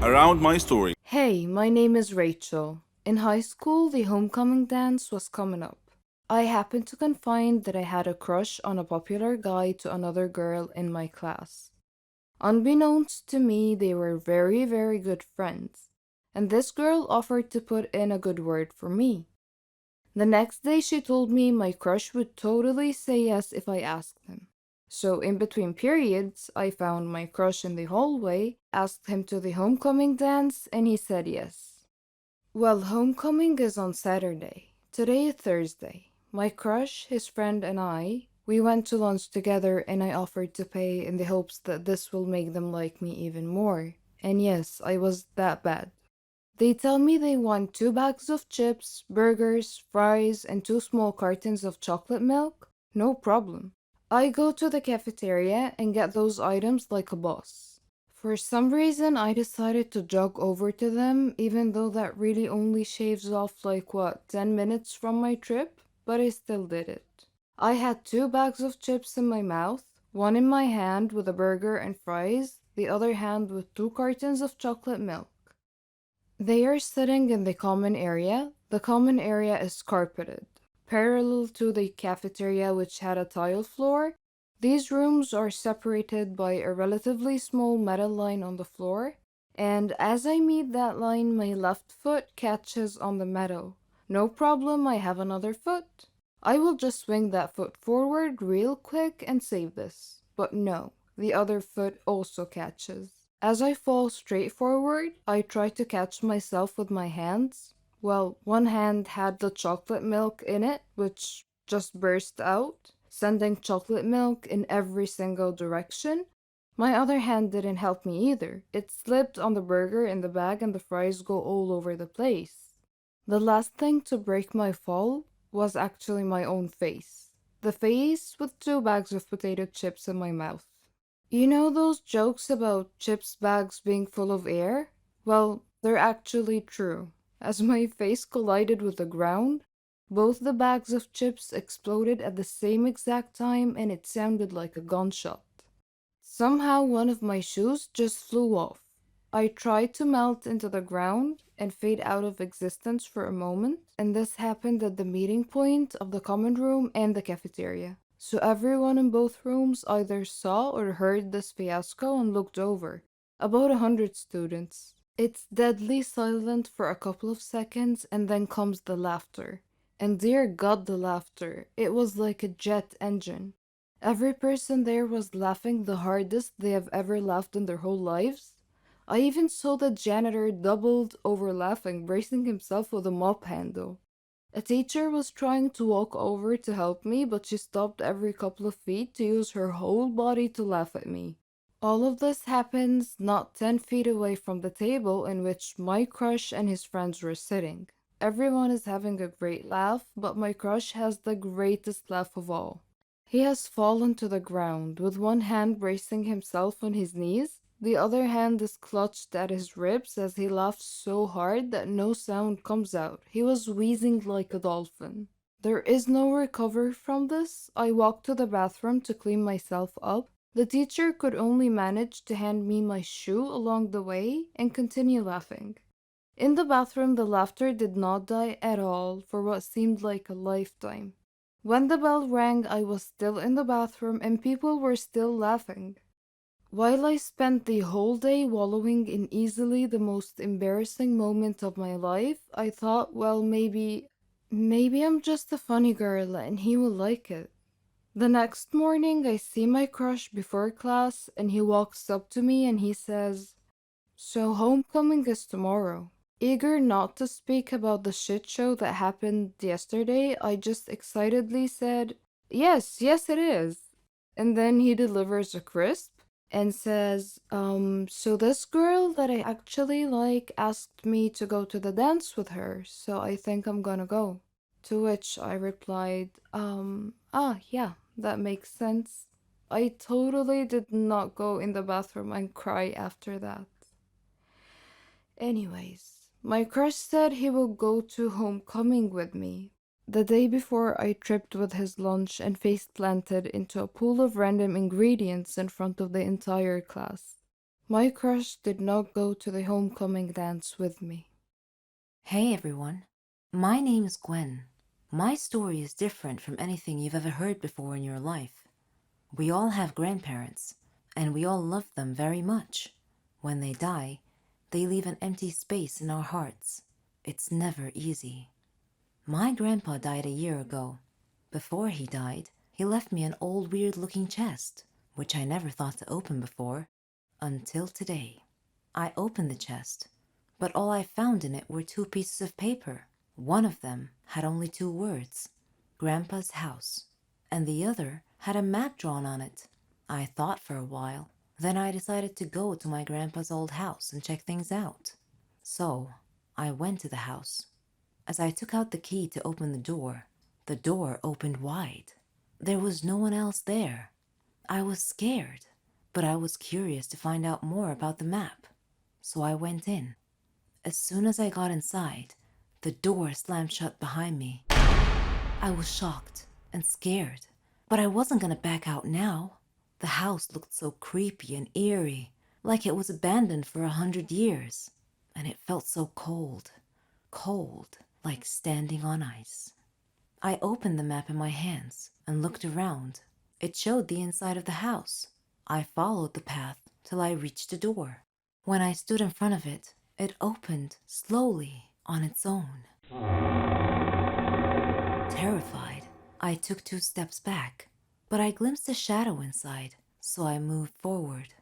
around my story. Hey, my name is Rachel. In high school, the homecoming dance was coming up. I happened to confide that I had a crush on a popular guy to another girl in my class. Unbeknownst to me, they were very, very good friends, and this girl offered to put in a good word for me. The next day, she told me my crush would totally say yes if I asked him. So, in between periods, I found my crush in the hallway, asked him to the homecoming dance, and he said yes. Well, homecoming is on Saturday. Today is Thursday. My crush, his friend, and we went to lunch together and I offered to pay in the hopes that this will make them like me even more. And yes, I was that bad. They tell me they want 2 bags of chips, burgers, fries, and 2 small cartons of chocolate milk. No problem. I go to the cafeteria and get those items like a boss. For some reason, I decided to jog over to them, even though that really only shaves off 10 minutes from my trip, but I still did it. I had 2 bags of chips in my mouth, one in my hand with a burger and fries, the other hand with 2 cartons of chocolate milk. They are sitting in the common area. The common area is carpeted, parallel to the cafeteria, which had a tile floor. These rooms are separated by a relatively small metal line on the floor, and as I meet that line, my left foot catches on the metal. No problem, I have another foot. I will just swing that foot forward real quick and save this. But no, the other foot also catches. As I fall straight forward, I try to catch myself with my hands. Well, one hand had the chocolate milk in it, which just burst out, sending chocolate milk in every single direction. My other hand didn't help me either. It slipped on the burger in the bag and the fries go all over the place. The last thing to break my fall was actually my own face. The face with 2 bags of potato chips in my mouth. You know those jokes about chips bags being full of air? Well, they're actually true. As my face collided with the ground, both the bags of chips exploded at the same exact time and it sounded like a gunshot. Somehow one of my shoes just flew off. I tried to melt into the ground and fade out of existence for a moment, and this happened at the meeting point of the common room and the cafeteria. So everyone in both rooms either saw or heard this fiasco and looked over. About 100 students. It's deadly silent for a couple of seconds and then comes the laughter. And dear God, the laughter. It was like a jet engine. Every person there was laughing the hardest they have ever laughed in their whole lives. I even saw the janitor doubled over laughing, bracing himself with a mop handle. A teacher was trying to walk over to help me, but she stopped every couple of feet to use her whole body to laugh at me. All of this happens not 10 feet away from the table in which my crush and his friends were sitting. Everyone is having a great laugh, but my crush has the greatest laugh of all. He has fallen to the ground, with one hand bracing himself on his knees. The other hand is clutched at his ribs as he laughs so hard that no sound comes out. He was wheezing like a dolphin. There is no recovery from this. I walked to the bathroom to clean myself up. The teacher could only manage to hand me my shoe along the way and continue laughing. In the bathroom, the laughter did not die at all for what seemed like a lifetime. When the bell rang, I was still in the bathroom and people were still laughing. While I spent the whole day wallowing in easily the most embarrassing moment of my life, I thought, well, maybe I'm just a funny girl and he will like it. The next morning, I see my crush before class and he walks up to me and he says, "So homecoming is tomorrow." Eager not to speak about the shit show that happened yesterday, I just excitedly said, "Yes, yes, it is." And then he delivers a crisp and says, so this girl that I actually like asked me to go to the dance with her, so I think I'm gonna go. To which I replied, yeah, that makes sense. I totally did not go in the bathroom and cry after that. Anyways, my crush said he will go to homecoming with me. The day before, I tripped with his lunch and face planted into a pool of random ingredients in front of the entire class. My crush did not go to the homecoming dance with me. Hey everyone, my name is Gwen. My story is different from anything you've ever heard before in your life. We all have grandparents, and we all love them very much. When they die, they leave an empty space in our hearts. It's never easy. My grandpa died a year ago. Before he died, he left me an old weird looking chest, which I never thought to open before, until today. I opened the chest, but all I found in it were two pieces of paper. One of them had only two words, Grandpa's house, and the other had a map drawn on it. I thought for a while, then I decided to go to my grandpa's old house and check things out. So I went to the house. As I took out the key to open the door opened wide. There was no one else there. I was scared, but I was curious to find out more about the map. So I went in. As soon as I got inside, the door slammed shut behind me. I was shocked and scared, but I wasn't gonna back out now. The house looked so creepy and eerie, like it was abandoned for 100 years, and it felt so cold, cold, like standing on ice. I opened the map in my hands and looked around. It showed the inside of the house. I followed the path till I reached the door. When I stood in front of it, it opened slowly on its own. Terrified, I took 2 steps back, but I glimpsed a shadow inside, so I moved forward.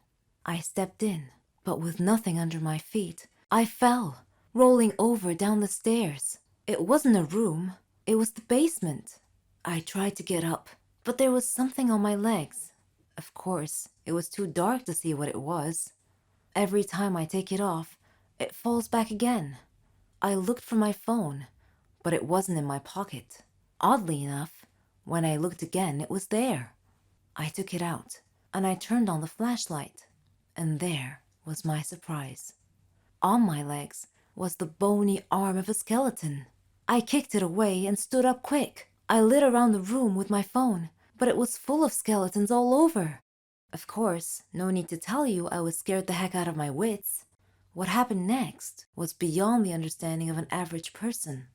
I stepped in, but with nothing under my feet, I fell, rolling over down the stairs. It wasn't a room, it was the basement. I tried to get up, but there was something on my legs. Of course, it was too dark to see what it was. Every time I take it off, it falls back again. I looked for my phone, but it wasn't in my pocket. Oddly enough, when I looked again, it was there. I took it out, and I turned on the flashlight, and there was my surprise. On my legs was the bony arm of a skeleton. I kicked it away and stood up quick. I lit around the room with my phone, but it was full of skeletons all over. Of course, no need to tell you I was scared the heck out of my wits. What happened next was beyond the understanding of an average person.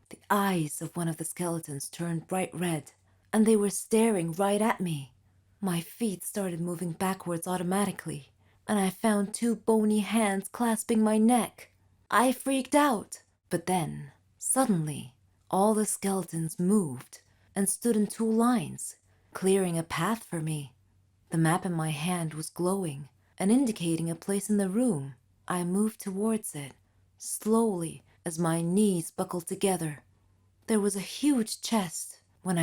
The eyes of one of the skeletons turned bright red, and they were staring right at me. My feet started moving backwards automatically, and I found two bony hands clasping my neck. I freaked out, but then, suddenly, all the skeletons moved and stood in 2 lines, clearing a path for me. The map in my hand was glowing and indicating a place in the room. I moved towards it, slowly, as my knees buckled together. There was a huge chest